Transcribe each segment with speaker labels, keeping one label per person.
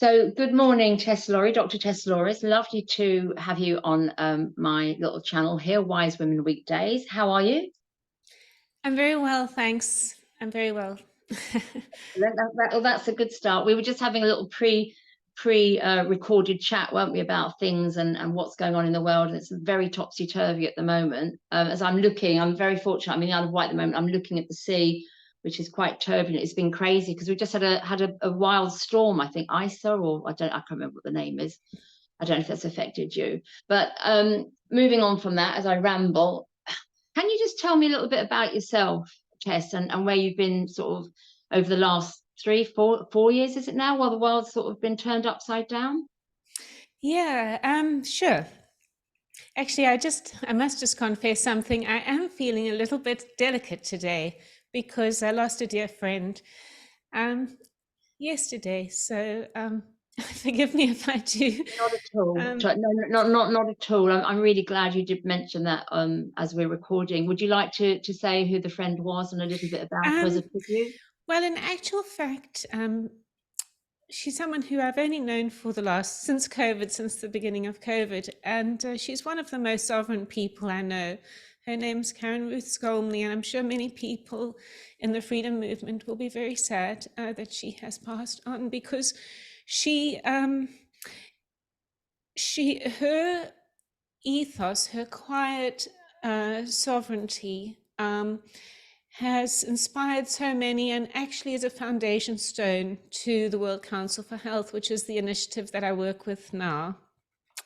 Speaker 1: So good morning, Tess Lawrie, Dr. Tess Lawrie. It's lovely to have you on my little channel here, Wise Women Weekdays. How are you?
Speaker 2: I'm very well, thanks. I'm very well.
Speaker 1: That's a good start. We were just having a little recorded chat, weren't we, about things and what's going on in the world. And it's very topsy-turvy at the moment. As I'm looking, I'm very fortunate. I'm in the Isle of Wight at the moment. I'm looking at the sea, which is quite turbulent. It's been crazy because we just had a wild storm, I think Isa, or I can't remember what the name is. I don't know if that's affected you. But moving on from that, as I ramble, can you just tell me a little bit about yourself, Tess, and where you've been sort of over the last 3, 4 years, is it now, while the world's sort of been turned upside down?
Speaker 2: Yeah, sure. Actually, I must just confess something. I am feeling a little bit delicate today because I lost a dear friend yesterday. So forgive me if I do.
Speaker 1: Not at all.
Speaker 2: Um,
Speaker 1: No, not at all. I'm really glad you did mention that as we're recording. Would you like to say who the friend was and a little bit about her as a
Speaker 2: um,
Speaker 1: tribute?
Speaker 2: well, in actual fact, she's someone who I've only known since COVID, since the beginning of COVID. And she's one of the most sovereign people I know. Her name's Karen Ruth Skolmley, and I'm sure many people in the freedom movement will be very sad that she has passed on, because her ethos, her quiet sovereignty, has inspired so many, and actually is a foundation stone to the World Council for Health, which is the initiative that I work with now,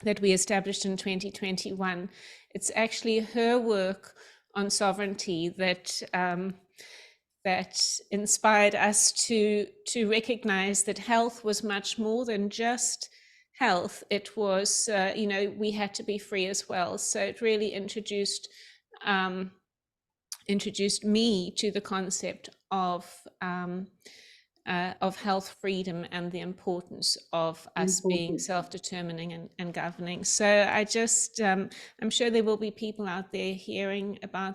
Speaker 2: that we established in 2021. It's actually her work on sovereignty that inspired us to recognize that health was much more than just health. It was, we had to be free as well. So it really introduced me to the concept of health freedom and the importance of us being self-determining and governing. So I'm sure there will be people out there hearing about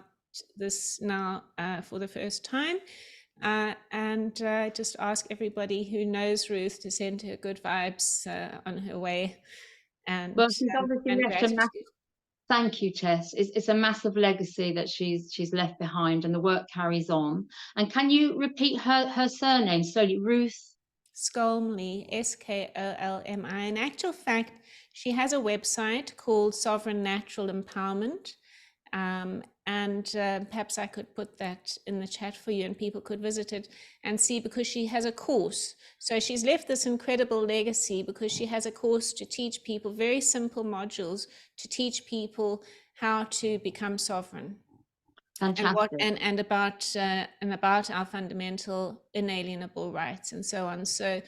Speaker 2: this now for the first time. And just ask everybody who knows Ruth to send her good vibes on her way.
Speaker 1: Well, she's obviously
Speaker 2: and
Speaker 1: left a
Speaker 2: gratitude.
Speaker 1: Thank you, Tess. It's a massive legacy that she's left behind, and the work carries on. And can you repeat her surname slowly? Ruth.
Speaker 2: Skolmley, Skolmi. In actual fact, she has a website called Sovereign Natural Empowerment. And perhaps I could put that in the chat for you and people could visit it and see, because she has a course. So she's left this incredible legacy because she has a course to teach people, very simple modules to teach people how to become sovereign.
Speaker 1: Fantastic.
Speaker 2: And about our fundamental inalienable rights and so on. So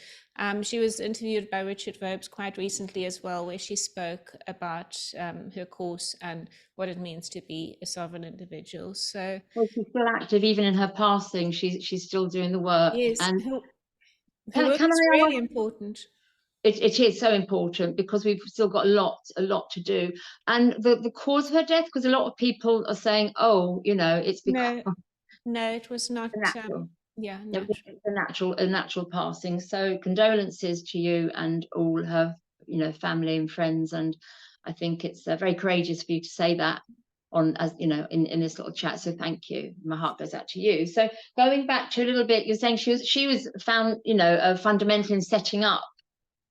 Speaker 2: she was interviewed by Richard Vobes quite recently as well, where she spoke about her course and what it means to be a sovereign individual. So
Speaker 1: well, she's still active even in her passing. She's still doing the work.
Speaker 2: yes,
Speaker 1: And
Speaker 2: her work
Speaker 1: can
Speaker 2: is
Speaker 1: I
Speaker 2: really
Speaker 1: ask?
Speaker 2: important.
Speaker 1: It is so important because we've still got a lot to do. And the cause of her death, because a lot of people are saying, oh, it's because
Speaker 2: No, it was not.
Speaker 1: natural.
Speaker 2: Yeah,
Speaker 1: It was
Speaker 2: natural.
Speaker 1: a natural passing. So condolences to you and all her, family and friends. And I think it's very courageous for you to say that in this little chat. So thank you. My heart goes out to you. So going back to a little bit, you're saying she was found, fundamental in setting up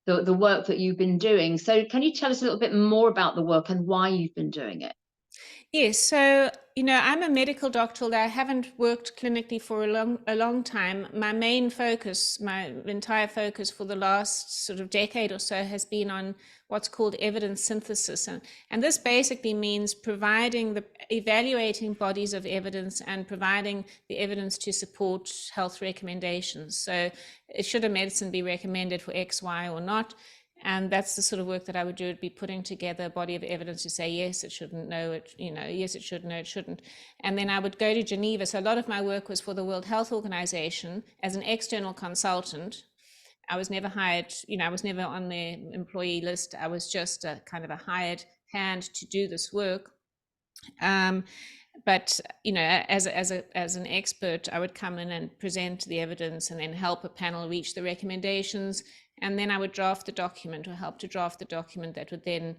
Speaker 1: the work that you've been doing. So can you tell us a little bit more about the work and why you've been doing it?
Speaker 2: Yes, so I'm a medical doctor, although I haven't worked clinically for a long time. My main focus, my entire focus for the last sort of decade or so, has been on what's called evidence synthesis, and this basically means evaluating bodies of evidence and providing the evidence to support health recommendations. So, should a medicine be recommended for X, Y, or not? And that's the sort of work that I would do. Would be putting together a body of evidence to say, yes, it shouldn't, no, it, yes, it should, no, it shouldn't. And then I would go to Geneva. So a lot of my work was for the World Health Organization as an external consultant. I was never hired, I was never on their employee list. I was just a kind of a hired hand to do this work. But as an expert, I would come in and present the evidence and then help a panel reach the recommendations. And then I would draft the document or help to draft the document that would then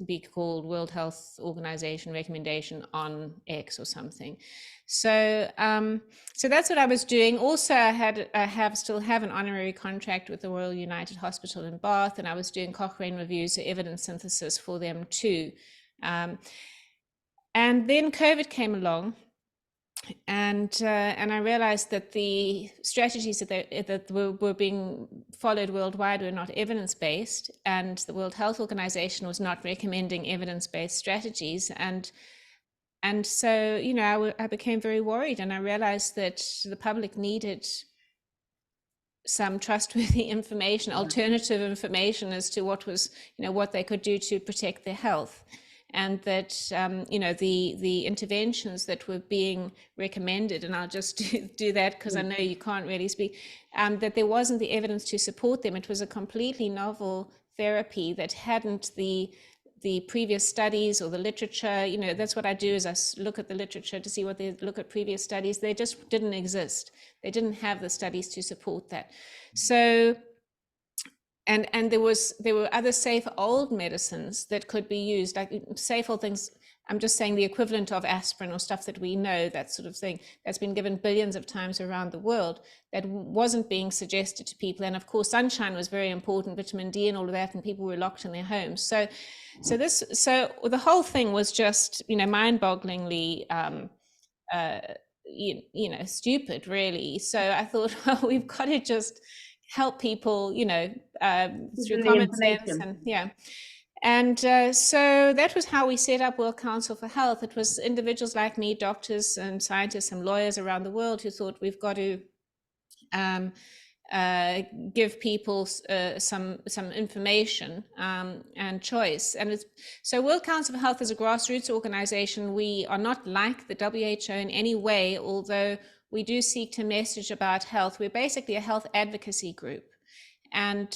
Speaker 2: be called World Health Organization recommendation on X or something. So so that's what I was doing. Also, still have an honorary contract with the Royal United Hospital in Bath, and I was doing Cochrane reviews, so evidence synthesis for them too. And then COVID came along, and I realized that the strategies that were being followed worldwide were not evidence-based, and the World Health Organization was not recommending evidence-based strategies. And so, you know, I became very worried, and I realized that the public needed some trustworthy information, alternative information as to what was, you know, what they could do to protect their health. And that, you know, the interventions that were being recommended, and I'll just do that because I know you can't really speak, that there wasn't the evidence to support them. It was a completely novel therapy that hadn't the previous studies or the literature. You know, that's what I do, is I look at the literature to see what they look at previous studies. They just didn't exist. They didn't have the studies to support that. So, and there were other safe old medicines that could be used, like safe old things. I'm just saying the equivalent of aspirin or stuff that we know, that sort of thing, that's been given billions of times around the world, that wasn't being suggested to people. And of course, sunshine was very important, vitamin D and all of that, and people were locked in their homes. So the whole thing was just, you know, mind-bogglingly, you know, stupid, really. So I thought, well, we've got to just help people, you know, through common sense, and yeah. And so that was how we set up World Council for Health. It was individuals like me, doctors and scientists and lawyers around the world, who thought we've got to give people some information and choice. And so World Council for Health is a grassroots organization. We are not like the WHO in any way, although we do seek to message about health. We're basically a health advocacy group, and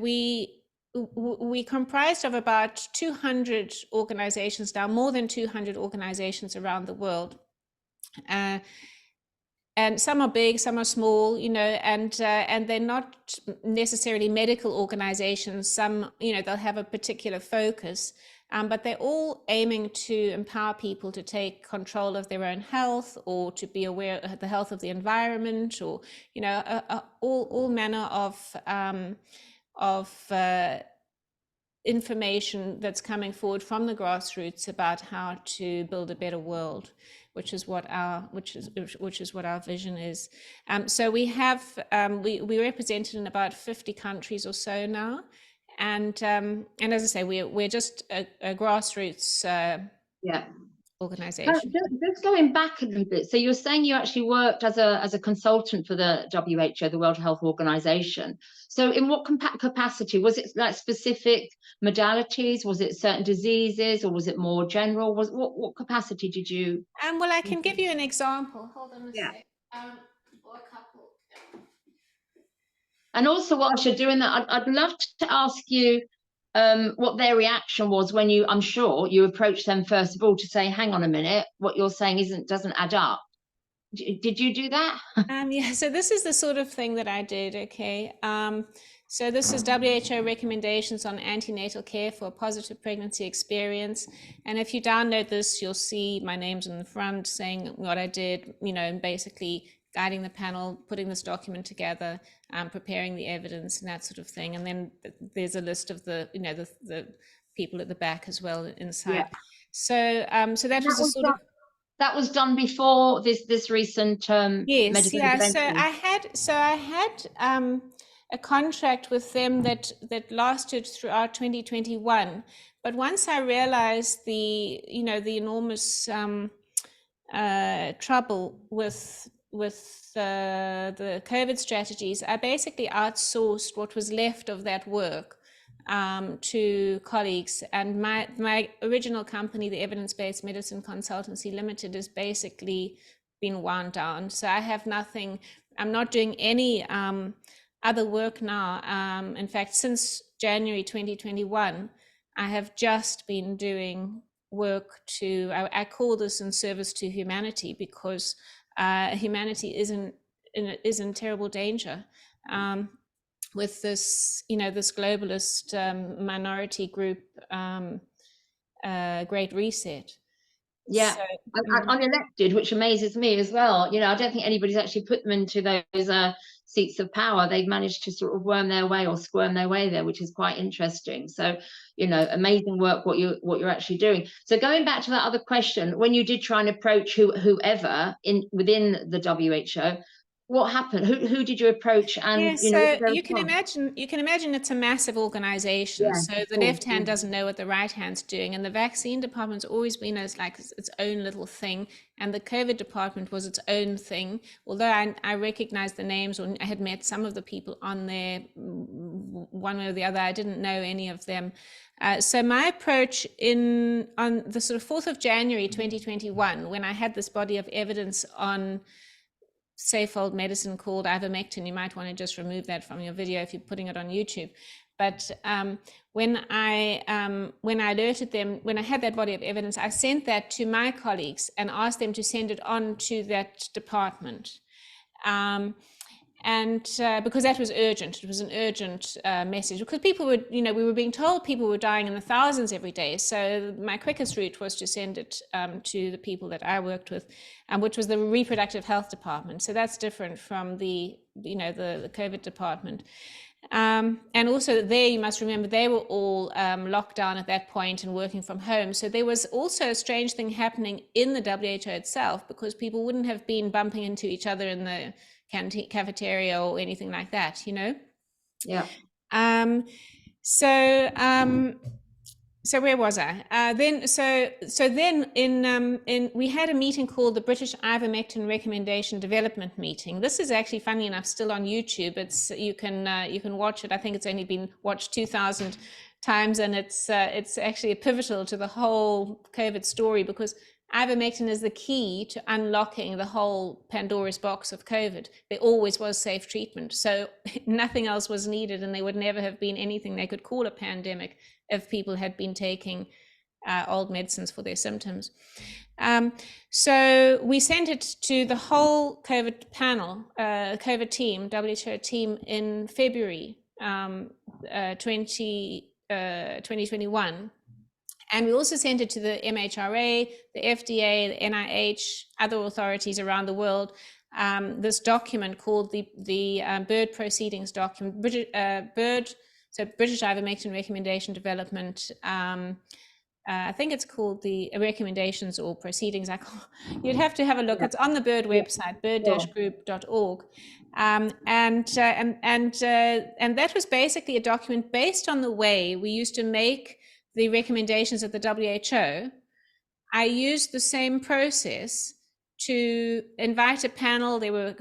Speaker 2: we comprised of about 200 organizations now, more than 200 organizations around the world. And some are big, some are small, you know, and they're not necessarily medical organizations. Some, you know, they'll have a particular focus, but they're all aiming to empower people to take control of their own health, or to be aware of the health of the environment, or, you know, all manner of information that's coming forward from the grassroots about how to build a better world, which is what our vision is. So we have we represented in about 50 countries or so now, and as I say, we're just a grassroots organization.
Speaker 1: Just going back a little bit, so you're saying you actually worked as a consultant for the WHO, the World Health Organization. So in what capacity? Was it like specific modalities? Was it certain diseases, or was it more general? What capacity did you?
Speaker 2: Well, I can give you an example. Hold on a sec. Or a couple.
Speaker 1: And also, whilst you're doing that, I'd love to ask you what their reaction was when you, I'm sure you approached them first of all to say, hang on a minute, what you're saying doesn't add up. Did you do that?
Speaker 2: Yeah, so this is the sort of thing that I did, okay. So this is WHO recommendations on antenatal care for a positive pregnancy experience. And if you download this, you'll see my name's on the front saying what I did, you know, and basically guiding the panel, putting this document together, preparing the evidence and that sort of thing. And then there's a list of the, you know, the people at the back as well inside. Yeah. So that was a sort of...
Speaker 1: That was done before this recent
Speaker 2: yes,
Speaker 1: medical
Speaker 2: yeah.
Speaker 1: intervention.
Speaker 2: So I had a contract with them that lasted throughout 2021. But once I realized the enormous trouble with the COVID strategies, I basically outsourced what was left of that work to colleagues. And my original company, the Evidence-Based Medicine Consultancy Limited, has basically been wound down. So I have nothing, I'm not doing any other work now. In fact, since January 2021, I have just been doing work to, I call this in service to humanity, because humanity is in terrible danger. with this, this globalist minority group, Great Reset.
Speaker 1: Yeah,
Speaker 2: So,
Speaker 1: unelected, which amazes me as well. I don't think anybody's actually put them into those seats of power. They've managed to sort of worm their way or squirm their way there, which is quite interesting. So, amazing work what you're actually doing. So going back to that other question, when you did try and approach whoever within the WHO, what happened? Who did you approach? And
Speaker 2: yeah, so
Speaker 1: their
Speaker 2: you can
Speaker 1: response?
Speaker 2: imagine it's a massive organization.
Speaker 1: Yeah,
Speaker 2: So
Speaker 1: of
Speaker 2: the
Speaker 1: course.
Speaker 2: left hand doesn't know what the right hand's doing, and the vaccine department's always been as like its own little thing, and the COVID department was its own thing. Although I recognized the names, or I had met some of the people on there, one way or the other, I didn't know any of them. So my approach on the sort of 4th of January 2021, when I had this body of evidence on safe old medicine called ivermectin. You might want to just remove that from your video if you're putting it on YouTube. But when I alerted them, when I had that body of evidence, I sent that to my colleagues and asked them to send it on to that department. And because that was urgent, it was an urgent message, because people were, we were being told people were dying in the thousands every day. So my quickest route was to send it to the people that I worked with, which was the reproductive health department. So that's different from the COVID department. And also there, you must remember, they were all locked down at that point and working from home. So there was also a strange thing happening in the WHO itself, because people wouldn't have been bumping into each other in the cafeteria or anything like that,
Speaker 1: Yeah.
Speaker 2: So where was I? Then we had a meeting called the British Ivermectin Recommendation Development Meeting. This is actually, funny enough, still on YouTube. You can watch it. I think it's only been watched 2,000 times, and it's actually pivotal to the whole COVID story, because ivermectin is the key to unlocking the whole Pandora's box of COVID. There always was safe treatment, so nothing else was needed, and there would never have been anything they could call a pandemic if people had been taking old medicines for their symptoms. So we sent it to the whole COVID panel, COVID team, WHO team, in February 2021. And we also sent it to the MHRA, the FDA, the NIH, other authorities around the world. This document called the Bird Proceedings document, British Ivermectin Recommendation Development. I think it's called the Recommendations or Proceedings. You'd have to have a look. It's on the Bird website, bird-group.org. And that was basically a document based on the way we used to make the recommendations of the WHO. I used the same process to invite a panel. There were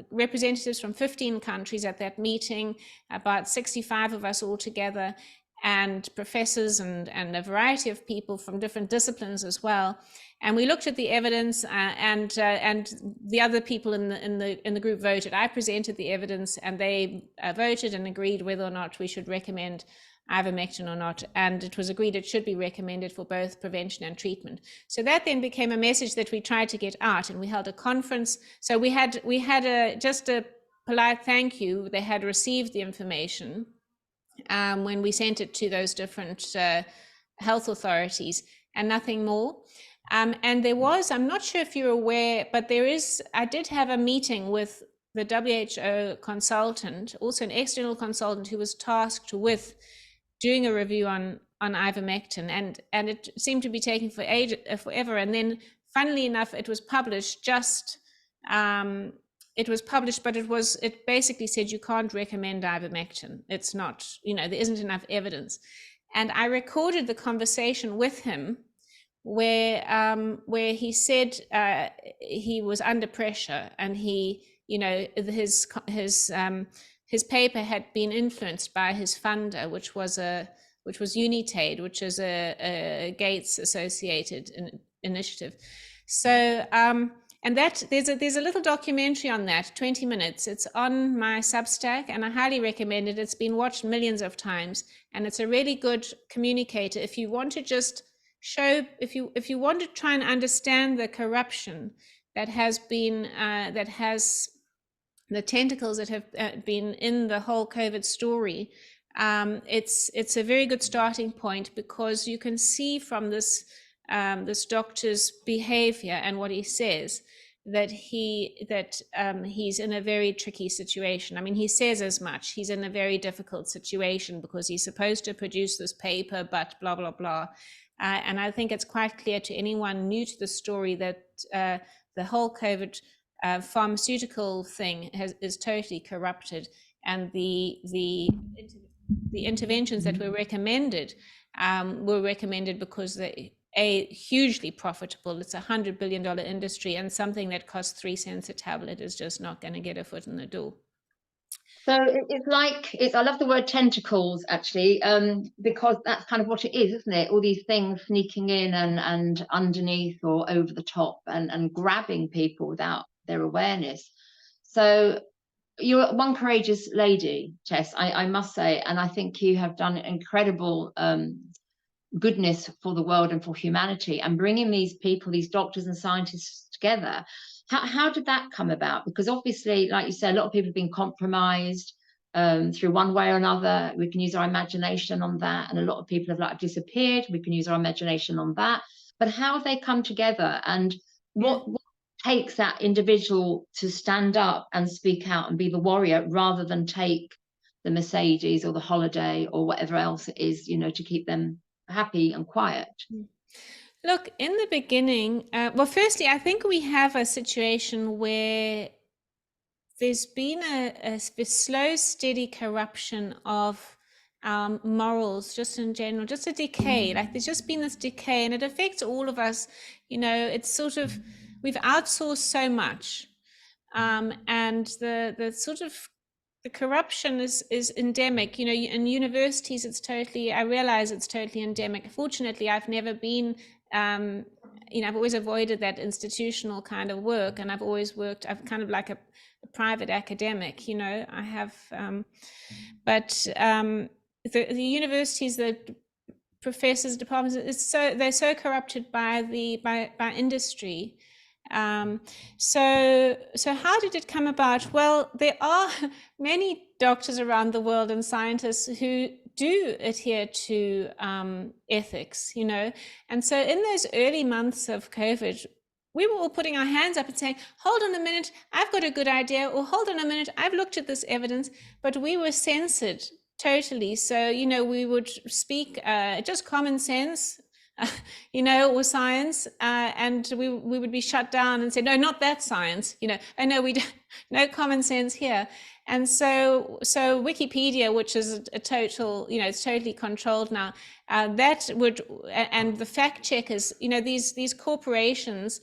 Speaker 2: representatives from 15 countries at that meeting, about 65 of us all together, and professors and a variety of people from different disciplines as well. And we looked at the evidence, and the other people in the group voted. I presented the evidence, and they voted and agreed whether or not we should recommend ivermectin or not, and it was agreed it should be recommended for both prevention and treatment. So that then became a message that we tried to get out, and we held a conference. So we had just a polite thank you. They had received the information when we sent it to those different health authorities, and nothing more. And there was, I'm not sure if you're aware, but I did have a meeting with the WHO consultant, also an external consultant, who was tasked with doing a review on ivermectin, and it seemed to be taking forever. And then, funnily enough, it was published but it basically said you can't recommend ivermectin. It's not, there isn't enough evidence. And I recorded the conversation with him where he said he was under pressure, and his paper had been influenced by his funder, which was Unitaid, which is a Gates associated initiative. So and that there's a little documentary on that, 20 minutes. It's on my Substack, and I highly recommend it. It's been watched millions of times, and it's a really good communicator if you want to just show, if you want to try and understand the corruption that has been the tentacles that have been in the whole COVID story, it's a very good starting point, because you can see from this this doctor's behavior and what he says that he's in a very tricky situation. I mean, he says as much. He's in a very difficult situation because he's supposed to produce this paper, but blah blah blah. And I think it's quite clear to anyone new to the story that the whole COVID pharmaceutical thing is totally corrupted, and the interventions that were recommended because they hugely profitable. It's $100 billion industry, and something that costs 3 cents a tablet is just not going to get a foot in the door.
Speaker 1: So I love the word tentacles, actually, because that's kind of what it is, isn't it? All these things sneaking in and underneath or over the top and grabbing people without their awareness. So you're one courageous lady, Tess, I must say, and I think you have done incredible goodness for the world and for humanity, and bringing these people, these doctors and scientists together. How did that come about? Because obviously, like you said, a lot of people have been compromised through one way or another. We can use our imagination on that, and a lot of people have disappeared. We can use our imagination on that. But how have they come together, and what takes that individual to stand up and speak out and be the warrior, rather than take the Mercedes or the holiday or whatever else it is, to keep them happy and quiet?
Speaker 2: Look, in the beginning, well, firstly, I think we have a situation where there's been a slow, steady corruption of morals, just in general, just a decay. Like, there's just been this decay, and it affects all of us. It's sort of, we've outsourced so much, and the sort of the corruption is endemic. In universities, I realize it's totally endemic. Fortunately, I've never been, I've always avoided that institutional kind of work, and I've kind of like a private academic, I have, but the universities, the professors, departments, they're so corrupted by industry. So how did it come about? Well, there are many doctors around the world and scientists who do adhere to ethics, and so in those early months of COVID, we were all putting our hands up and saying, hold on a minute, I've got a good idea, or hold on a minute, I've looked at this evidence, but we were censored totally. So, we would speak just common sense, or science, and we would be shut down and say, no, not that science, oh no, we don't, no common sense here. And so Wikipedia, which is a total, it's totally controlled now, that would, and the fact checkers, these corporations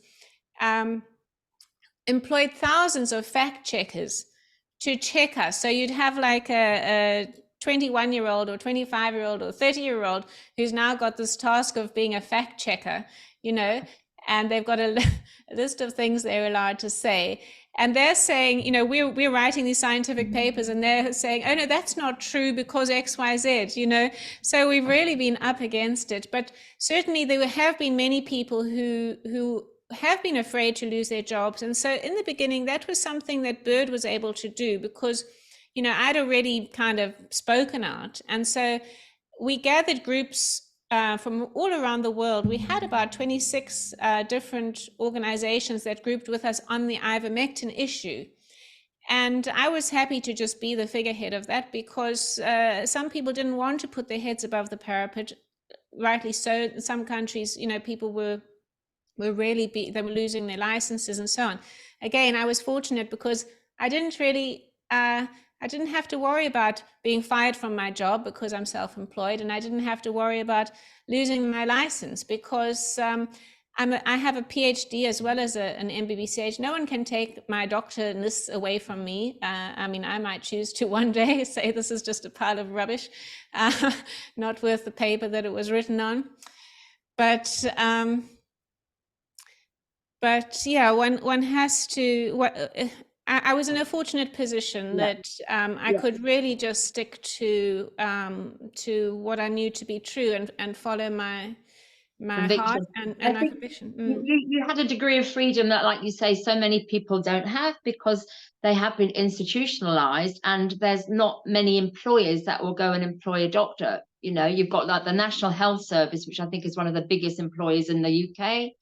Speaker 2: employed thousands of fact checkers to check us. So you'd have like a 21-year-old or 25-year-old or 30-year-old who's now got this task of being a fact checker, and they've got a list of things they're allowed to say. And they're saying, we're writing these scientific papers, and they're saying, oh no, that's not true because X, Y, Z, So we've really been up against it. But certainly there have been many people who have been afraid to lose their jobs. And so in the beginning, that was something that Bird was able to do because, I'd already kind of spoken out. And so we gathered groups from all around the world. We had about 26 different organizations that grouped with us on the ivermectin issue. And I was happy to just be the figurehead of that because some people didn't want to put their heads above the parapet, rightly so. In some countries, people were really they were losing their licenses and so on. Again, I was fortunate because I didn't have to worry about being fired from my job because I'm self-employed, and I didn't have to worry about losing my license because I have a PhD as well as an MBBCH. No one can take my doctorness away from me. I might choose to one day say this is just a pile of rubbish, not worth the paper that it was written on. But yeah, one has to. I was in a fortunate position that I could really just stick to what I knew to be true and follow my my heart
Speaker 1: Conviction. I
Speaker 2: and my
Speaker 1: think
Speaker 2: conviction.
Speaker 1: you had a degree of freedom that, like you say, so many people don't have because they have been institutionalized, and there's not many employers that will go and employ a doctor. You know, you've got like the National Health Service, which I think is one of the biggest employers in the UK.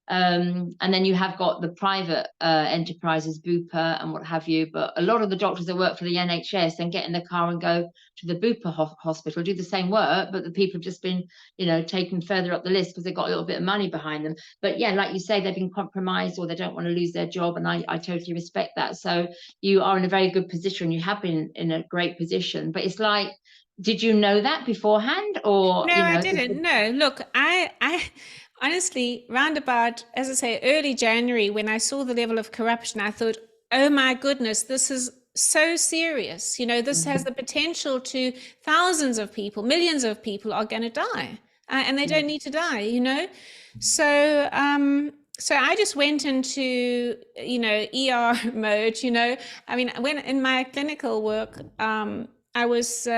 Speaker 1: And then you have got the private enterprises, Bupa and what have you. But a lot of the doctors that work for the NHS then get in the car and go to the Bupa hospital, do the same work, but the people have just been, you know, taken further up the list because they've got a little bit of money behind them. But yeah, like you say, they've been compromised or they don't want to lose their job. And I totally respect that. So you are in a very good position. You have been in a great position. But it's like, did you know that beforehand, or,
Speaker 2: No,
Speaker 1: you
Speaker 2: I
Speaker 1: know,
Speaker 2: didn't. No, look, I honestly, round about, as I say, early January, when I saw the level of corruption, I thought, oh my goodness, this is so serious. You know, this has the potential to thousands of people, millions of people are going to die, and they don't need to die. You know, so so I just went into, you know, ER mode. You know, I mean, when in my clinical work, I was.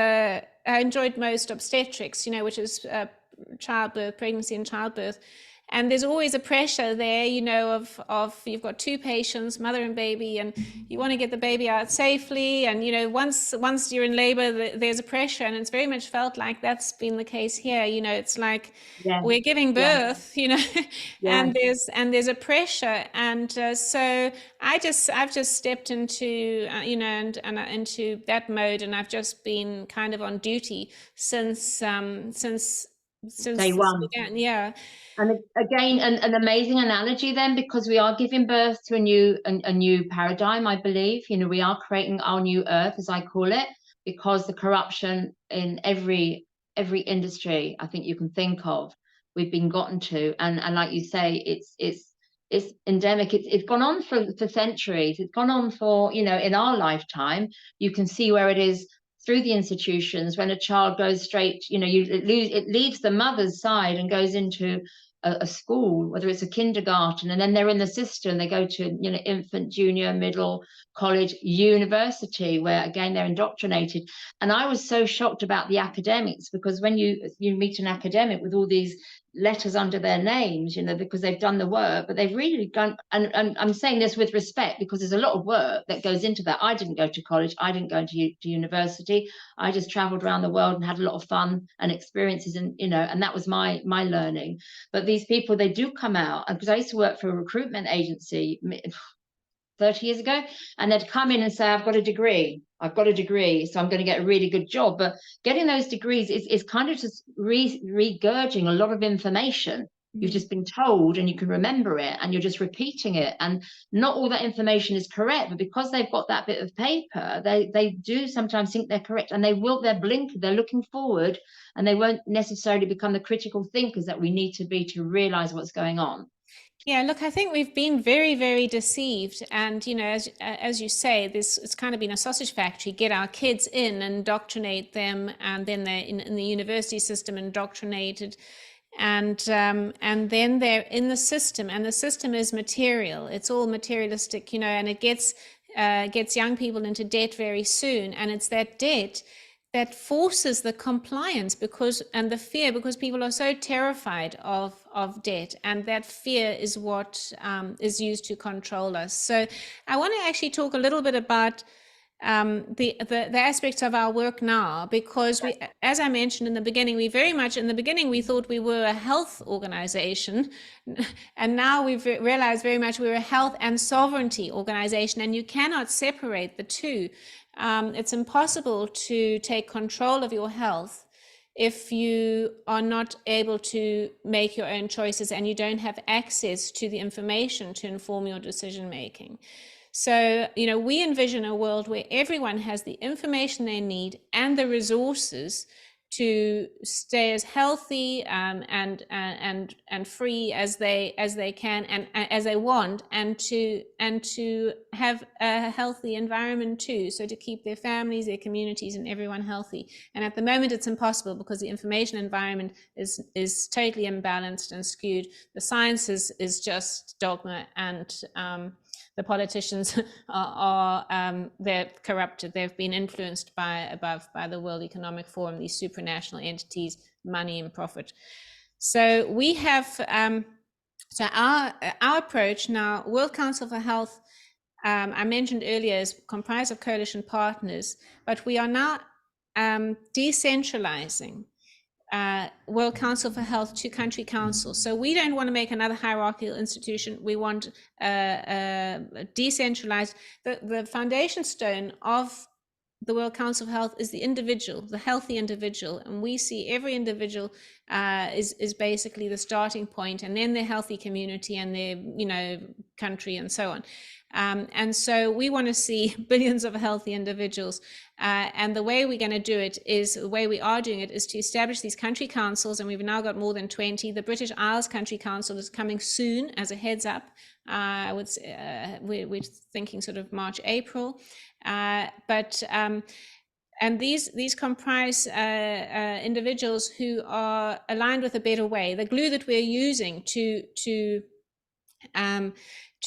Speaker 2: I enjoyed most obstetrics, you know, which is childbirth, pregnancy and childbirth. And there's always a pressure there, you know, of you've got two patients, mother and baby, and you want to get the baby out safely. And, you know, once you're in labor, there's a pressure. And it's very much felt like that's been the case here. You know, it's like
Speaker 1: yeah,
Speaker 2: we're giving
Speaker 1: yeah,
Speaker 2: birth, you know,
Speaker 1: yeah.
Speaker 2: and there's a pressure. And so I've just stepped into, you know, and into that mode. And I've just been kind of on duty since
Speaker 1: Day
Speaker 2: this
Speaker 1: one.
Speaker 2: began. Yeah.
Speaker 1: And again, an amazing analogy then, because we are giving birth to a new paradigm, I believe. You know, we are creating our new earth, as I call it, because the corruption in every industry I think you can think of, we've been gotten to, and like you say, it's endemic. It's gone on for centuries. It's gone on for, you know, in our lifetime. You can see where it is through the institutions. When a child goes straight, you know, it leaves the mother's side and goes into a school, whether it's a kindergarten, and then they're in the system. They go to, you know, infant, junior, middle, college, university, where again they're indoctrinated. And I was so shocked about the academics, because when you meet an academic with all these letters under their names, you know, because they've done the work, but they've really done, and I'm saying this with respect because there's a lot of work that goes into that. I didn't go to college, I didn't go to university, I just traveled around the world and had a lot of fun and experiences, and, you know, and that was my learning. But these people, they do come out, because I used to work for a recruitment agency 30 years ago, and they'd come in and say, I've got a degree, so I'm going to get a really good job. But getting those degrees is kind of just regurging a lot of information you've just been told, and you can remember it, and you're just repeating it, and not all that information is correct. But because they've got that bit of paper, they do sometimes think they're correct, and they're blinkered, they're looking forward, and they won't necessarily become the critical thinkers that we need to be to realize what's going on.
Speaker 2: Yeah, look, I think we've been very, very deceived. And, you know, as you say, it's kind of been a sausage factory. Get our kids in, indoctrinate them, and then they're in the university system indoctrinated. And then they're in the system, and the system is material. It's all materialistic, you know, and it gets young people into debt very soon. And it's that debt that forces the compliance and the fear, because people are so terrified of debt, and that fear is what is used to control us. So I want to actually talk a little bit about the aspects of our work now, because we, as I mentioned in the beginning, we thought we were a health organization, and now we've realized very much we're a health and sovereignty organization, and you cannot separate the two. It's impossible to take control of your health if you are not able to make your own choices and you don't have access to the information to inform your decision making. So, you know, we envision a world where everyone has the information they need and the resources to stay as healthy and free as they can and as they want, and to have a healthy environment too, so to keep their families, their communities, and everyone healthy. And at the moment it's impossible, because the information environment is totally imbalanced and skewed. The science is just dogma, and the politicians they're corrupted. They've been influenced by the World Economic Forum, these supranational entities, money and profit. So we have, so our approach now, World Council for Health, I mentioned earlier, is comprised of coalition partners, but we are now decentralizing World Council for Health to country councils. So we don't want to make another hierarchical institution. We want decentralized. The foundation stone of the World Council of Health is the individual, the healthy individual, and we see every individual is basically the starting point, and then their healthy community and their country and so on. And so we want to see billions of healthy individuals, and the way we're going to do it is, the way we are doing it is to establish these country councils, and we've now got more than 20. The British Isles Country Council is coming soon, as a heads up. I would say, we're thinking sort of March, April. And these comprise individuals who are aligned with a better way. The glue that we're using to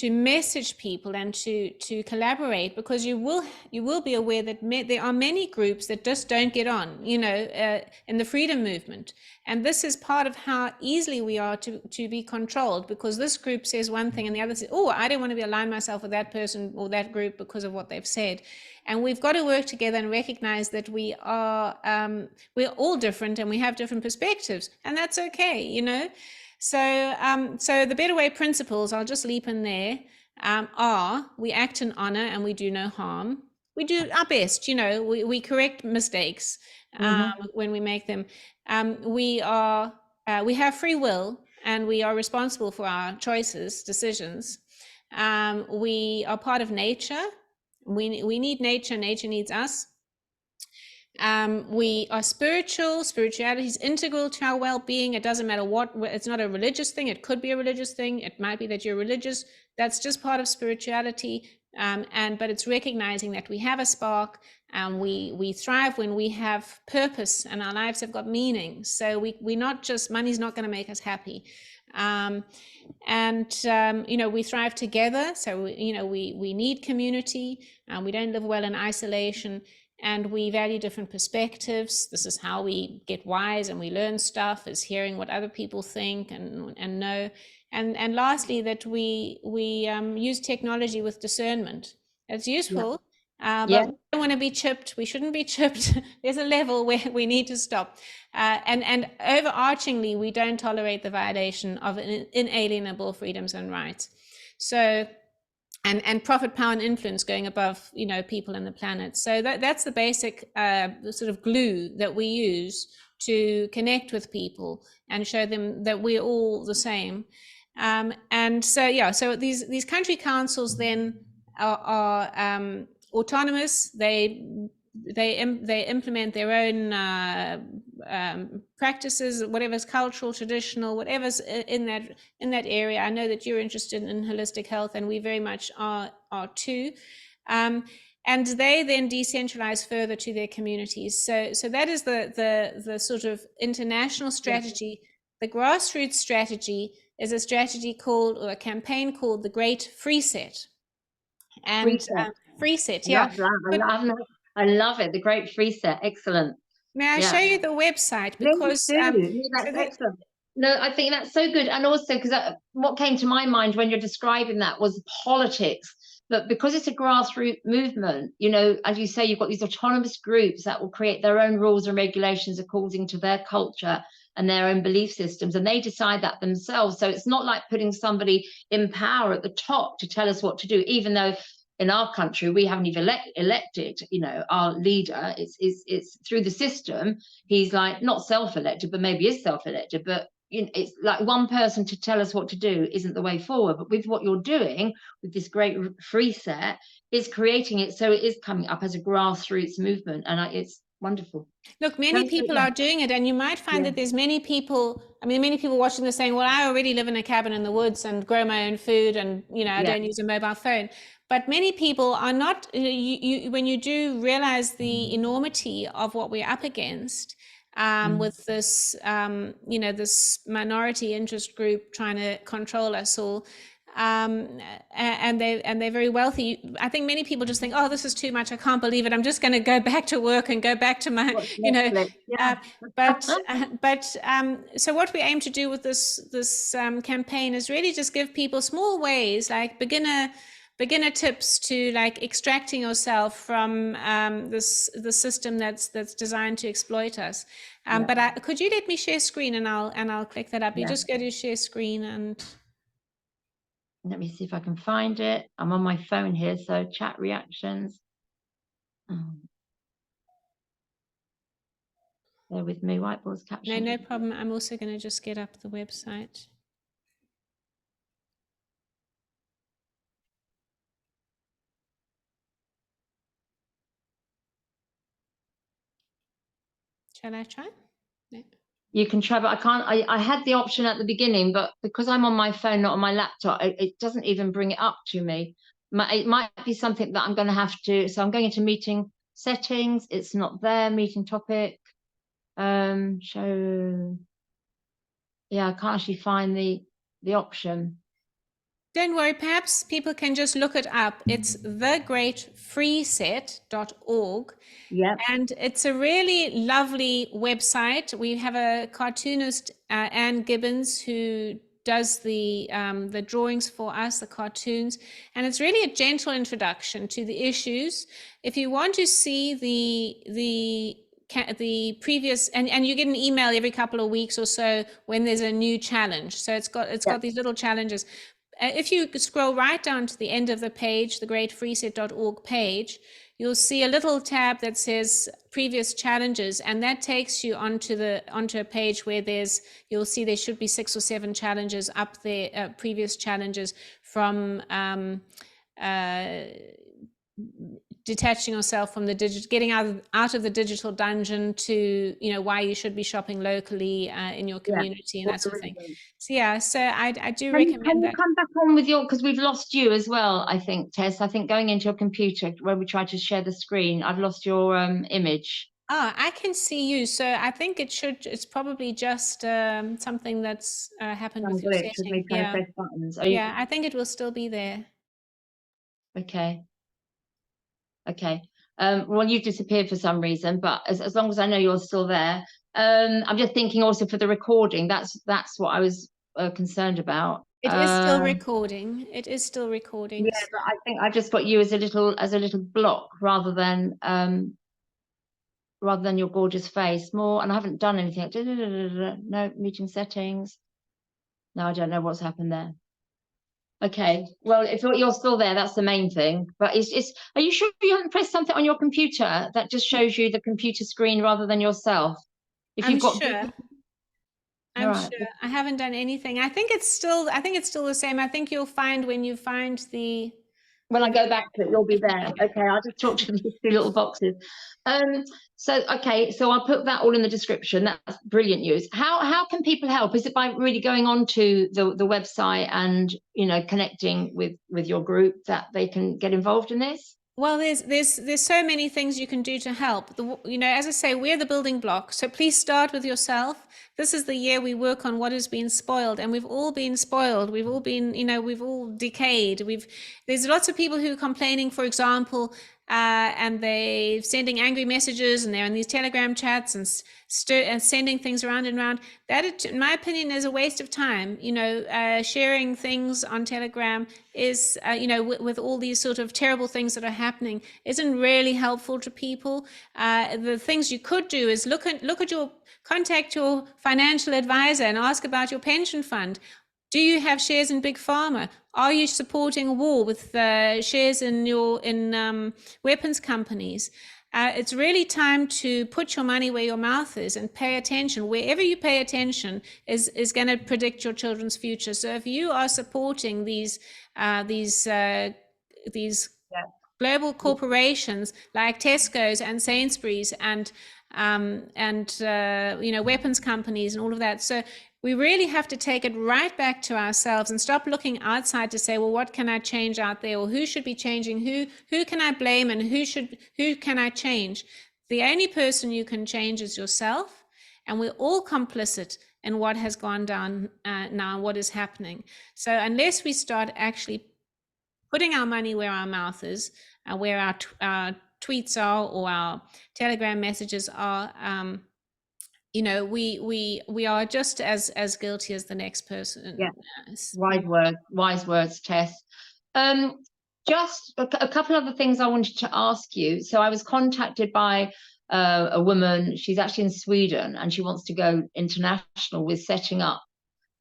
Speaker 2: message people and to collaborate, because you will be aware that there are many groups that just don't get on, in the freedom movement. And this is part of how easily we are to be controlled, because this group says one thing and the other says, oh, I don't want to be aligned myself with that person or that group because of what they've said. And we've got to work together and recognize that we're all different and we have different perspectives, and that's okay, So, so the Better Way principles, I'll just leap in there, are: we act in honor and we do no harm. We do our best, we correct mistakes when we make them. We have free will and we are responsible for our choices, decisions. We are part of nature. We need nature, nature needs us. We are spiritual. Spirituality is integral to our well-being. It doesn't matter what, it's not a religious thing. It could be a religious thing. It might be that you're religious. That's just part of spirituality. But it's recognizing that we have a spark, and we thrive when we have purpose and our lives have got meaning. So we're not just, money's not going to make us happy. We thrive together. So, we need community, and we don't live well in isolation. And we value different perspectives. This is how we get wise and we learn stuff, is hearing what other people think and know. And lastly, that we use technology with discernment. It's useful, but we don't want to be chipped. We shouldn't be chipped. There's a level where we need to stop. And overarchingly, we don't tolerate the violation of inalienable freedoms and rights. So, and profit, power, and influence going above, people and the planet. So that's the basic sort of glue that we use to connect with people and show them that we're all the same. So these country councils then are autonomous. They implement their own practices, whatever's cultural, traditional, whatever's in that area. I know that you're interested in holistic health, and we very much are too. And they then decentralize further to their communities. So that is the sort of international strategy. The grassroots strategy is a strategy called, or a campaign called, the Great Freeset. And Freeset, yeah.
Speaker 1: I love it. The Great Freeset. Excellent.
Speaker 2: May I show you the website? Because
Speaker 1: that's excellent. No, I think that's so good. And also, because what came to my mind when you're describing that was politics. But because it's a grassroots movement, as you say, you've got these autonomous groups that will create their own rules and regulations according to their culture and their own belief systems, and they decide that themselves. So it's not like putting somebody in power at the top to tell us what to do, even though in our country we haven't even elected our leader. It's through the system. He's like not self-elected, but maybe is self-elected, but it's like one person to tell us what to do isn't the way forward. But with what you're doing with this Great Freeset is creating it so it is coming up as a grassroots movement, and it's wonderful.
Speaker 2: Look, many people are doing it, and you might find that there's many people watching this saying, well, I already live in a cabin in the woods and grow my own food, and I don't use a mobile phone. But many people are not. When you do realize the enormity of what we're up against, with this this minority interest group trying to control us all, and they're very wealthy. I think many people just think, oh, this is too much. I can't believe it. I'm just going to go back to work and go back to my, you know.
Speaker 1: Yeah.
Speaker 2: So what we aim to do with this campaign is really just give people small ways, like beginner tips to like extracting yourself from the system that's designed to exploit us. But could you let me share screen, and I'll click that up. You just go to share screen, and
Speaker 1: let me see if I can find it. I'm on my phone here, so chat reactions. Bear with me, whiteboard's caption.
Speaker 2: No problem. I'm also going to just get up the website. Shall I try? No.
Speaker 1: You can try, but I can't. I had the option at the beginning, but because I'm on my phone, not on my laptop, it doesn't even bring it up to me. It might be something that I'm going to have to. So I'm going into meeting settings. It's not there. Meeting topic. Show. Yeah, I can't actually find the option.
Speaker 2: Don't worry, perhaps people can just look it up. It's thegreatfreeset.org.
Speaker 1: Yeah.
Speaker 2: And it's a really lovely website. We have a cartoonist, Anne Gibbons, who does the drawings for us, the cartoons. And it's really a gentle introduction to the issues. If you want to see the previous, and you get an email every couple of weeks or so when there's a new challenge. So it's got these little challenges. If you scroll right down to the end of the page, the greatfreeset.org page, you'll see a little tab that says previous challenges, and that takes you onto a page where you'll see there should be 6 or 7 challenges up there, previous challenges from detaching yourself from the getting out of the digital dungeon to, why you should be shopping locally in your community and that sort of thing. So I do recommend that.
Speaker 1: Come back on with because we've lost you as well, I think, Tess. I think going into your computer where we try to share the screen, I've lost your image.
Speaker 2: Oh, I can see you. So I think it's probably just something that's happened with your setting.
Speaker 1: Press buttons.
Speaker 2: I think it will still be there.
Speaker 1: Okay. Well, you've disappeared for some reason, but as long as I know you're still there. I'm just thinking also for the recording, that's what I was concerned about.
Speaker 2: It is still recording. It is still recording.
Speaker 1: Yeah, but I think I just got you as a little block rather than your gorgeous face more, and I haven't done anything. No, meeting settings. No, I don't know what's happened there. Okay, well, if you're still there, that's the main thing. But are you sure you haven't pressed something on your computer that just shows you the computer screen rather than yourself?
Speaker 2: I'm sure. I haven't done anything. I think it's still the same. I think you'll find when you find
Speaker 1: when I go back to it, you'll be there. Okay, I'll just talk to these 2 little boxes. So I'll put that all in the description. That's brilliant news. How can people help? Is it by really going on to the website and connecting with your group that they can get involved in this?
Speaker 2: Well, there's so many things you can do to help. As I say, we're the building block. So please start with yourself. This is the year we work on what has been spoiled, and we've all been spoiled. We've all been, we've all decayed. There's lots of people who are complaining, for example, and they're sending angry messages, and they're in these Telegram chats and sending things around and around. That, in my opinion, is a waste of time. Sharing things on Telegram is, with all these sort of terrible things that are happening, isn't really helpful to people. The things you could do is contact your financial advisor and ask about your pension fund. Do you have shares in Big Pharma? Are you supporting a war with shares in weapons companies? It's really time to put your money where your mouth is and pay attention. Wherever you pay attention is going to predict your children's future. So if you are supporting these global corporations like Tesco's and Sainsbury's and weapons companies and all of that. So we really have to take it right back to ourselves and stop looking outside to say, well, what can I change out there, or who should be changing, who can I blame, and who can I change? The only person you can change is yourself, and we're all complicit and what has gone down now, what is happening. So unless we start actually putting our money where our mouth is, where our tweets are or our Telegram messages are, we are just as guilty as the next person.
Speaker 1: Yeah. Wise words, Tess. Just a couple other things I wanted to ask you. So I was contacted by a woman. She's actually in Sweden, and she wants to go international with setting up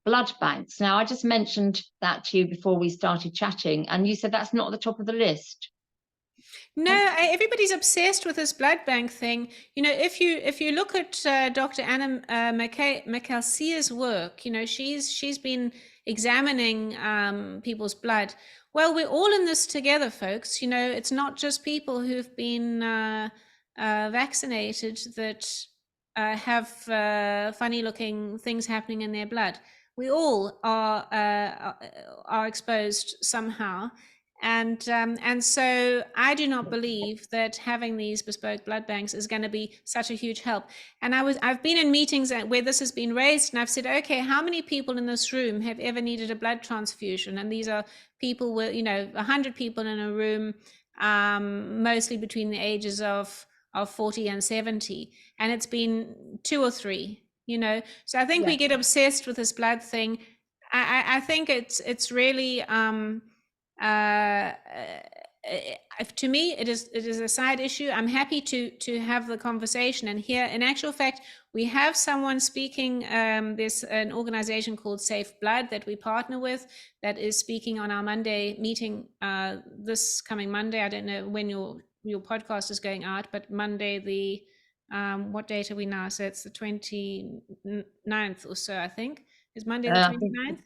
Speaker 1: blood banks. Now, I just mentioned that to you before we started chatting, and you said that's not at the top of the list.
Speaker 2: No, everybody's obsessed with this blood bank thing. If you look at Dr. Anna McAlsea's work, she's been examining people's blood. Well, we're all in this together, folks. It's not just people who've been vaccinated that have funny-looking things happening in their blood. We all are exposed somehow. And so I do not believe that having these bespoke blood banks is going to be such a huge help. And I've been in meetings where this has been raised, and I've said, okay, how many people in this room have ever needed a blood transfusion? And these are people with 100 people in a room, mostly between the ages of 40 and 70, and it's been 2 or 3. So I think we get obsessed with this blood thing. I think it's really to me it is a side issue. I'm happy to have the conversation, and here in actual fact we have someone speaking. There's an organization called Safe Blood that we partner with that is speaking on our Monday meeting, this coming Monday. I don't know when your podcast is going out, but Monday, the what date are we now? So it's the 29th or so, I think. Is Monday the 29th?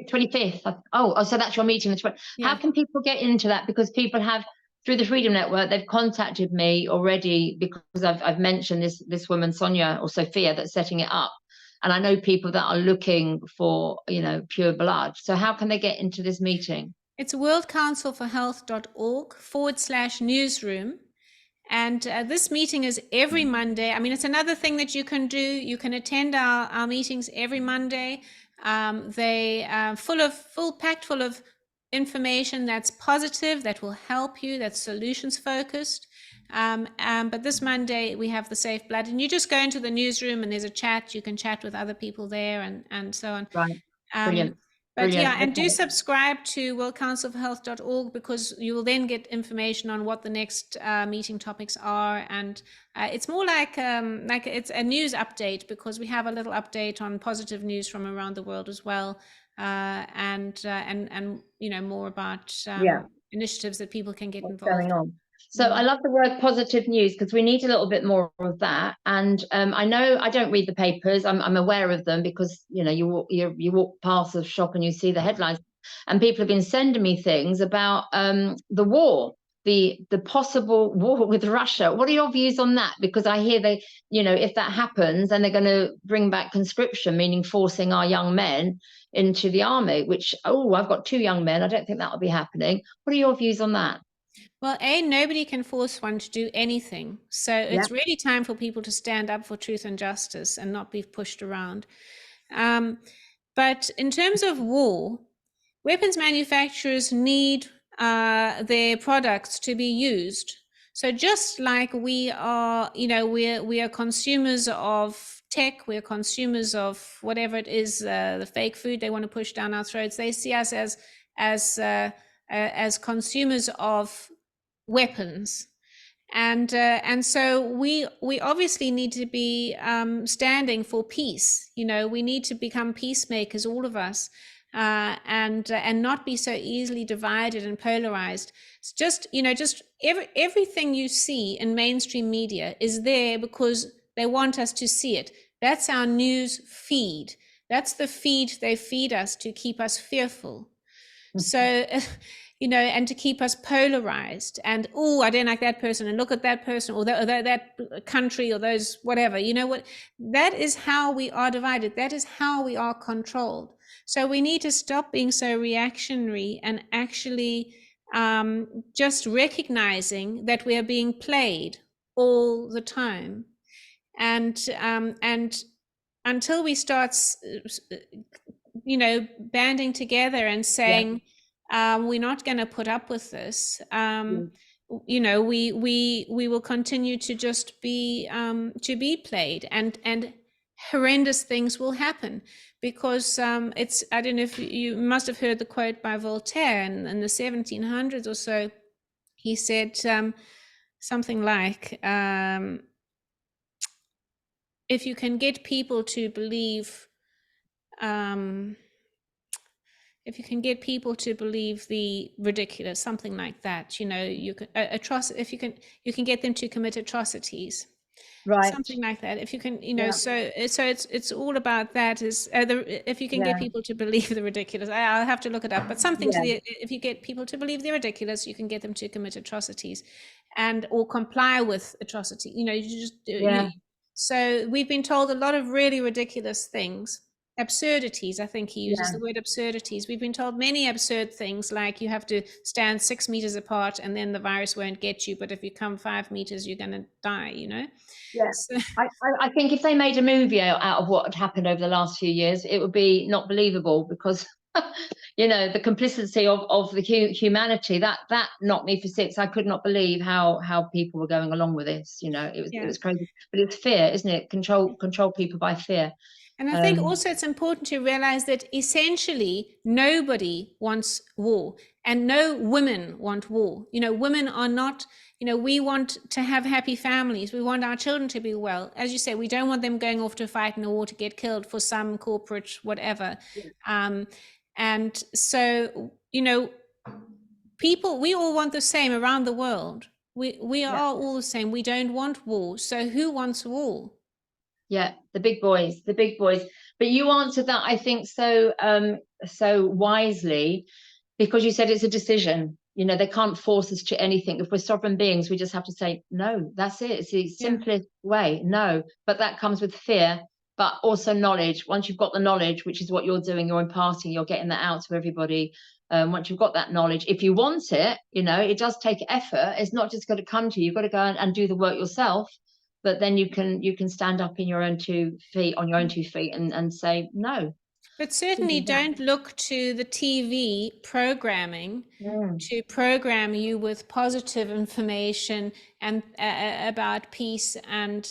Speaker 1: 25th. Oh, so that's your meeting. How can people get into that? Because people have, through the Freedom Network, they've contacted me already because I've mentioned this woman, Sonia or Sophia, that's setting it up. And I know people that are looking for, pure blood. So how can they get into this meeting?
Speaker 2: It's worldcouncilforhealth.org/newsroom. And this meeting is every Monday. I mean, it's another thing that you can do. You can attend our meetings every Monday. They are packed full of information that's positive, that will help you, that's solutions focused. But this Monday we have the Safe Blood, and you just go into the newsroom and there's a chat. You can chat with other people there and so on.
Speaker 1: Right. Brilliant.
Speaker 2: But yeah, and do subscribe to worldcouncilforhealth.org, because you will then get information on what the next meeting topics are. And it's more like it's a news update, because we have a little update on positive news from around the world as well, and more about initiatives that people can get involved in. Going on.
Speaker 1: So I love the word positive news, because we need a little bit more of that. And I know I don't read the papers. I'm aware of them because, you walk past the shop and you see the headlines, and people have been sending me things about the war, the possible war with Russia. What are your views on that? Because I hear if that happens, then they're going to bring back conscription, meaning forcing our young men into the army, which, I've got 2 young men. I don't think that will be happening. What are your views on that?
Speaker 2: Well, nobody can force one to do anything. So it's really time for people to stand up for truth and justice and not be pushed around. But in terms of war, weapons manufacturers need their products to be used. So just like we are, we are consumers of tech, we're consumers of whatever it is, the fake food they want to push down our throats. They see us as consumers of weapons, and so we obviously need to be standing for peace. We need to become peacemakers, all of us, and not be so easily divided and polarized. It's just everything you see in mainstream media is there because they want us to see it. That's our news feed. That's the feed they feed us to keep us fearful. So and to keep us polarized, and I don't like that person, and look at that person, or that country, or those whatever. That is how we are divided. That is how we are controlled. So we need to stop being so reactionary and actually just recognizing that we are being played all the time. And until we start, banding together and
Speaker 1: Yeah.
Speaker 2: saying, we're not going to put up with this.
Speaker 1: Mm.
Speaker 2: We will continue to just be played, and horrendous things will happen, because it's, I don't know if you must have heard the quote by Voltaire in the 1700s or so. He said something like, if you can get people to believe, if you can get people to believe the ridiculous, something like that, you can if you can get them to commit atrocities,
Speaker 1: Right.
Speaker 2: something like that. If you can,
Speaker 1: Yeah.
Speaker 2: so it's all about that. Is if you can get
Speaker 1: Yeah.
Speaker 2: people to believe the ridiculous, I'll have to look it up, but something to
Speaker 1: Yeah.
Speaker 2: the, if you get people to believe the ridiculous, you can get them to commit atrocities, and or comply with atrocity. You just
Speaker 1: Yeah.
Speaker 2: so we've been told a lot of really ridiculous things. Absurdities, I think he uses
Speaker 1: Yeah.
Speaker 2: the word absurdities. We've been told many absurd things, like you have to stand 6 meters apart and then the virus won't get you, but if you come 5 meters, you're going to die.
Speaker 1: Yeah.
Speaker 2: So,
Speaker 1: I think if they made a movie out of what had happened over the last few years, it would be not believable, because the complicity of the humanity that knocked me for six. I could not believe how people were going along with this. It
Speaker 2: yeah.
Speaker 1: was crazy, but it's fear, isn't it? Control people by fear.
Speaker 2: And I think also it's important to realize that essentially nobody wants war, and no women want war. Women are not, we want to have happy families. We want our children to be well. As you say, we don't want them going off to fight in a war to get killed for some corporate whatever. And so, people, we all want the same around the world. We are all the same. We don't want war. So who wants war?
Speaker 1: Yeah, the big boys. But you answered that, I think, so wisely, because you said it's a decision. They can't force us to anything. If we're sovereign beings, we just have to say no. That's it. It's the simplest way. No, but that comes with fear, but also knowledge. Once you've got the knowledge, which is what you're doing, you're imparting, you're getting that out to everybody. Once you've got that knowledge, if you want it, it does take effort. It's not just going to come to you. You've got to go and do the work yourself. But then you can stand up in your own 2 feet, on your own 2 feet, and say no.
Speaker 2: But certainly don't look to the TV programming to program you with positive information and about peace and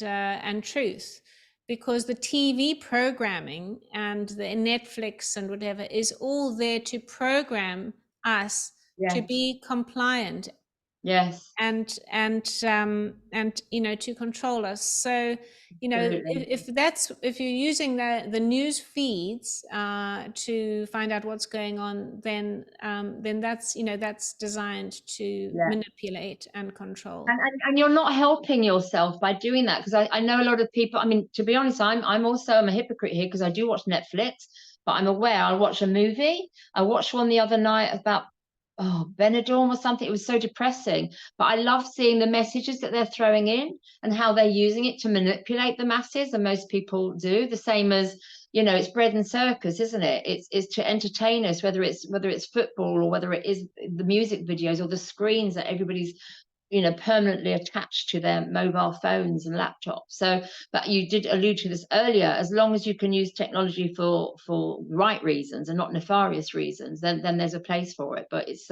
Speaker 2: truth, because the TV programming and the Netflix and whatever is all there to program us to be compliant.
Speaker 1: Yes.
Speaker 2: And to control us. So if you're using the news feeds to find out what's going on, then that's designed to manipulate and control.
Speaker 1: And you're not helping yourself by doing that, because I know a lot of people. I mean, to be honest, I'm a hypocrite here, because I do watch Netflix, but I'm aware I'll watch a movie. I watched one the other night about Benidorm or something. It was so depressing, but I love seeing the messages that they're throwing in and how they're using it to manipulate the masses, and most people do the same as it's bread and circus, isn't it? It's to entertain us, whether it's football, or whether it is the music videos or the screens that everybody's permanently attached to their mobile phones and laptops. So, but you did allude to this earlier, as long as you can use technology for right reasons and not nefarious reasons, then there's a place for it. But it's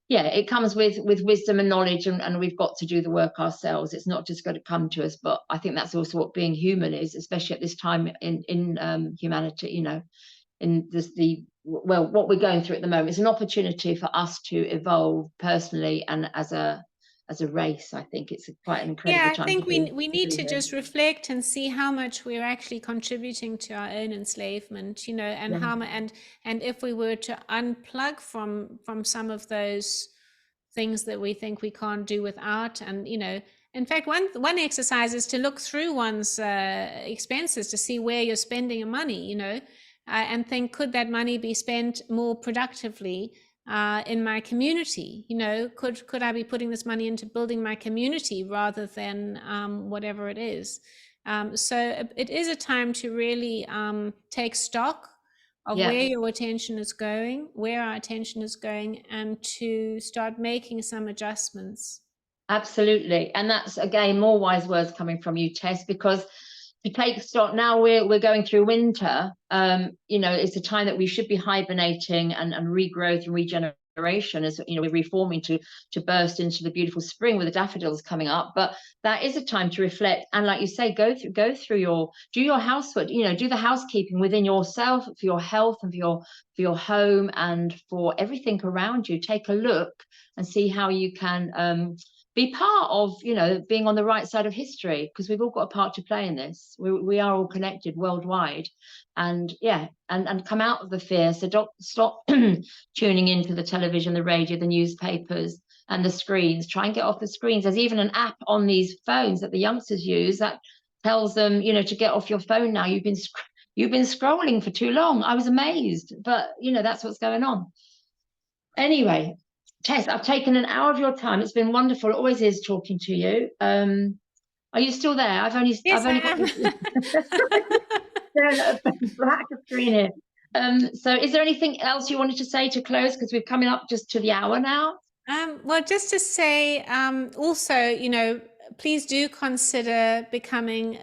Speaker 1: it comes with wisdom and knowledge, and we've got to do the work ourselves. It's not just going to come to us. But I think that's also what being human is, especially at this time in humanity. In what we're going through at the moment is an opportunity for us to evolve personally and as a race. I think it's quite an incredible time.
Speaker 2: I think we need to just reflect and see how much we're actually contributing to our own enslavement, and how and if we were to unplug from some of those things that we think we can't do without, and in fact, one exercise is to look through one's expenses to see where you're spending your money, and think, could that money be spent more productively in my community? Could I be putting this money into building my community rather than whatever it is? So it is a time to really take stock of where your attention is going, where our attention is going, and to start making some adjustments.
Speaker 1: Absolutely. And that's, again, more wise words coming from you, Tess, because to take stock now, we're going through winter. You know, it's a time that we should be hibernating and regrowth and regeneration, as you know, we're reforming to burst into the beautiful spring with the daffodils coming up. But that is a time to reflect, and like you say, go through do your housework, you know, do the housekeeping within yourself, for your health and for your home and for everything around you. Take a look and see how you can be part of, you know, being on the right side of history, because we've all got a part to play in this. We are all connected worldwide, and yeah, and come out of the fear. So don't stop tuning into the television, the radio, the newspapers, and the screens. Try and get off the screens. There's even an app on these phones that the youngsters use that tells them, you know, to get off your phone now. You've been scrolling for too long. I was amazed, but you know, that's what's going on. Anyway, Tess, I've taken an hour of your time. It's been wonderful. It always is talking to you. Are you still there?
Speaker 2: Yes,
Speaker 1: I've only got black screen here. So is there anything else you wanted to say to close? Because we're coming up just to the hour now.
Speaker 2: Well, just to say, also, you know, please do consider becoming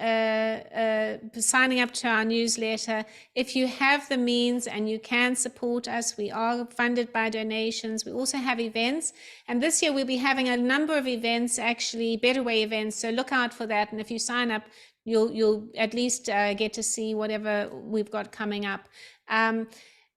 Speaker 2: signing up to our newsletter. If you have the means and you can support us, we are funded by donations. We also have events, and this year we'll be having a number of events, actually Better Way events, so look out for that. And if you sign up, you'll at least get to see whatever we've got coming up.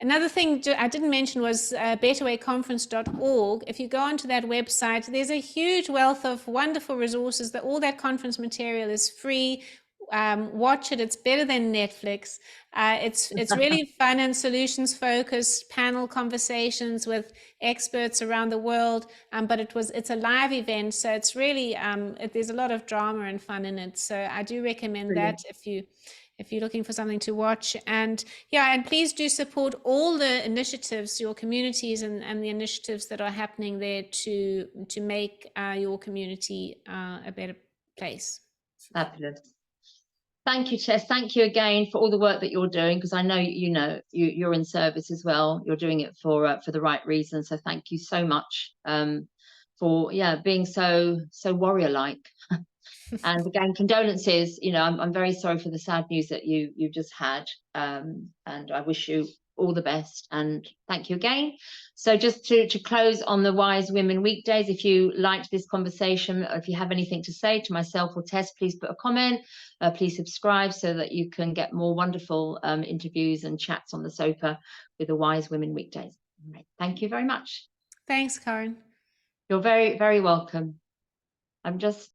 Speaker 2: Another thing I didn't mention was betterwayconference.org. If you go onto that website, there's a huge wealth of wonderful resources. That all that conference material is free. Watch it. It's better than Netflix. It's really fun and solutions focused, panel conversations with experts around the world. But it's a live event, so it's really there's a lot of drama and fun in it. So I do recommend that if you're looking for something to watch. And yeah, and please do support all the initiatives, your communities and the initiatives that are happening there to make your community a better place.
Speaker 1: Fabulous. Thank you, Tess. Thank you again for all the work that you're doing, because I know you're in service as well. You're doing it for the right reason. So thank you so much for being so warrior-like. And again, condolences. You know, I'm very sorry for the sad news that you just had, and I wish you all the best, and thank you again. So just to close on the Wise Women Weekdays, if you liked this conversation, or if you have anything to say to myself or Tess, please put a comment, please subscribe so that you can get more wonderful interviews and chats on the sofa with the Wise Women Weekdays. All right. Thank you very much.
Speaker 2: Thanks, Karen.
Speaker 1: You're very, very welcome. I'm just